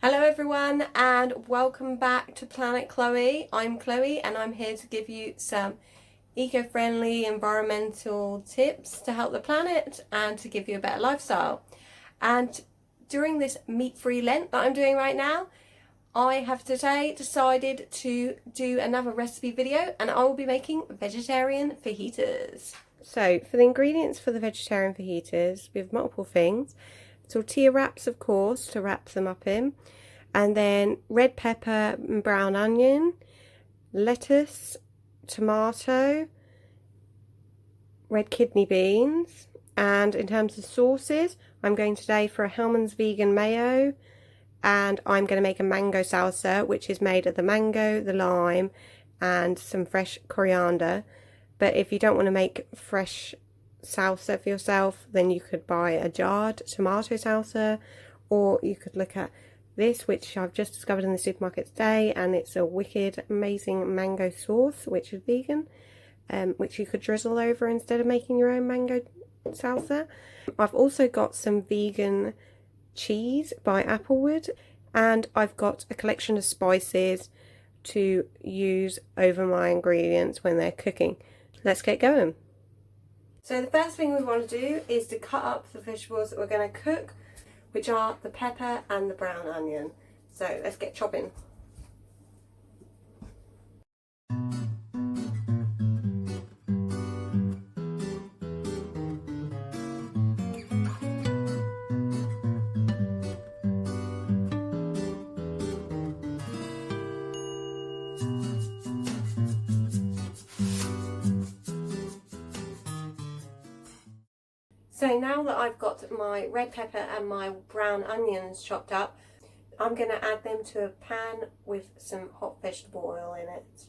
Hello everyone and welcome back to Planet Chloe. I'm Chloe and I'm here to give you some eco-friendly environmental tips to help the planet and to give you a better lifestyle. And during this meat-free Lent that I'm doing right now, I have today decided to do another recipe video and I will be making vegetarian fajitas. So for the ingredients for the vegetarian fajitas, we have multiple things. Tortilla wraps, of course, to wrap them up in, and then red pepper and brown onion, lettuce, tomato, red kidney beans. And in terms of sauces, I'm going today for a Hellmann's vegan mayo, and I'm going to make a mango salsa, which is made of the mango, the lime, and some fresh coriander. But if you don't want to make fresh salsa for yourself, then you could buy a jarred tomato salsa, or you could look at this, which I've just discovered in the supermarket today, and it's a wicked amazing mango sauce, which is vegan, which you could drizzle over instead of making your own mango salsa. I've also got some vegan cheese by Applewood, and I've got a collection of spices to use over my ingredients when they're cooking. Let's get going. So the first thing we want to do is to cut up the vegetables that we're going to cook, which are the pepper and the brown onion. So let's get chopping. So now that I've got my red pepper and my brown onions chopped up, I'm going to add them to a pan with some hot vegetable oil in it.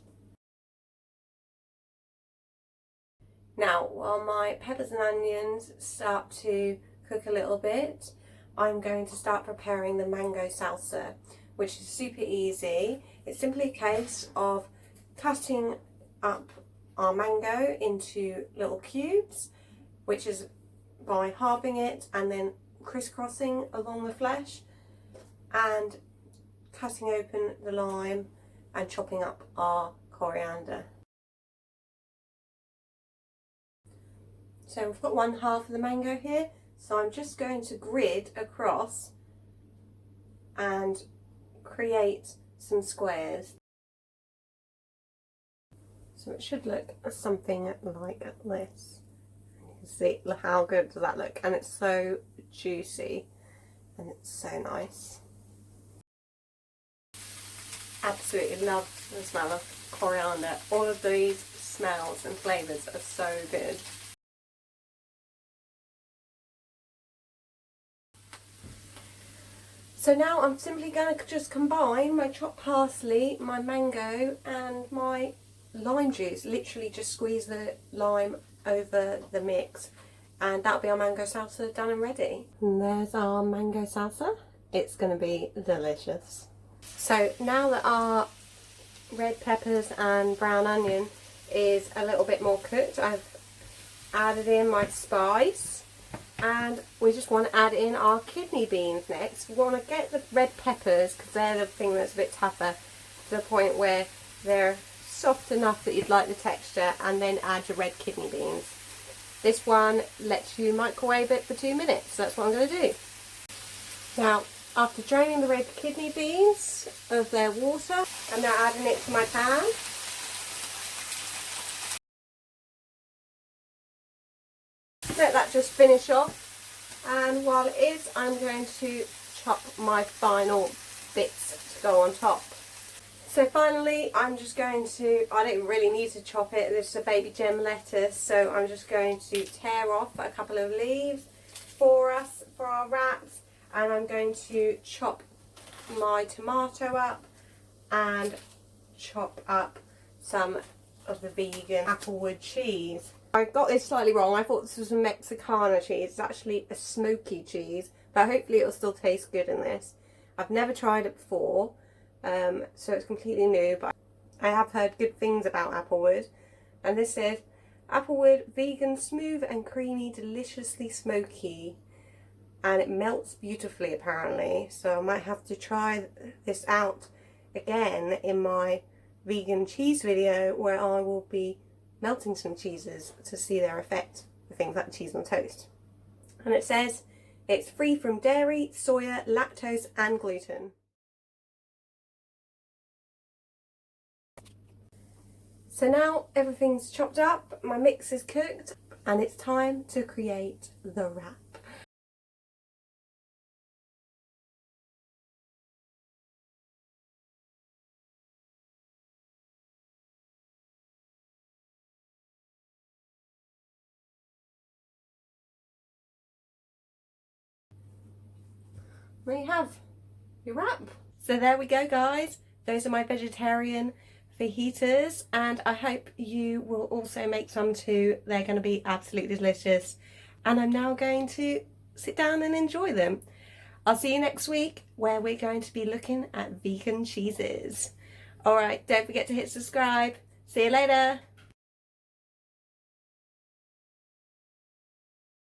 Now, while my peppers and onions start to cook a little bit, I'm going to start preparing the mango salsa, which is super easy. It's simply a case of cutting up our mango into little cubes, which is by halving it and then crisscrossing along the flesh, and cutting open the lime and chopping up our coriander. So we've got one half of the mango here, so I'm just going to grid across and create some squares. So it should look something like this. See how good does that look, and it's so juicy and it's so nice. Absolutely love the smell of coriander. All of these smells and flavours are so good. So now I'm simply going to just combine my chopped parsley, my mango and my lime juice. Literally just squeeze the lime over the mix, and that'll be our mango salsa done and ready. And there's our mango salsa. It's going to be delicious. So now that our red peppers and brown onion is a little bit more cooked, I've added in my spice, and we just want to add in our kidney beans next. We want to get the red peppers, because they're the thing that's a bit tougher, to the point where they're soft enough that you'd like the texture, and then add your red kidney beans. This one lets you microwave it for 2 minutes, so that's what I'm going to do. Now, after draining the red kidney beans of their water, I'm now adding it to my pan. Let that just finish off, and while it is, I'm going to chop my final bits to go on top. So finally, I'm just going to, I don't really need to chop it, this is a baby gem lettuce, so I'm just going to tear off a couple of leaves for us, for our wraps, and I'm going to chop my tomato up and chop up some of the vegan Applewood cheese. I got this slightly wrong, I thought this was a Mexicana cheese, it's actually a smoky cheese, but hopefully it'll still taste good in this. I've never tried it before. So it's completely new, but I have heard good things about Applewood, and this says Applewood vegan, smooth and creamy, deliciously smoky. and it melts beautifully apparently. So I might have to try this out again in my vegan cheese video, where I will be melting some cheeses to see their effect with things like cheese on toast. And it says it's free from dairy, soya, lactose and gluten. So now everything's chopped up, my mix is cooked, and it's time to create the wrap. There you have your wrap. So there we go, guys. Those are my vegetarian fajitas, and I hope you will also make some too. They're going to be absolutely delicious, and I'm now going to sit down and enjoy them. I'll see you next week, where we're going to be looking at vegan cheeses. Alright, don't forget to hit subscribe. See you later.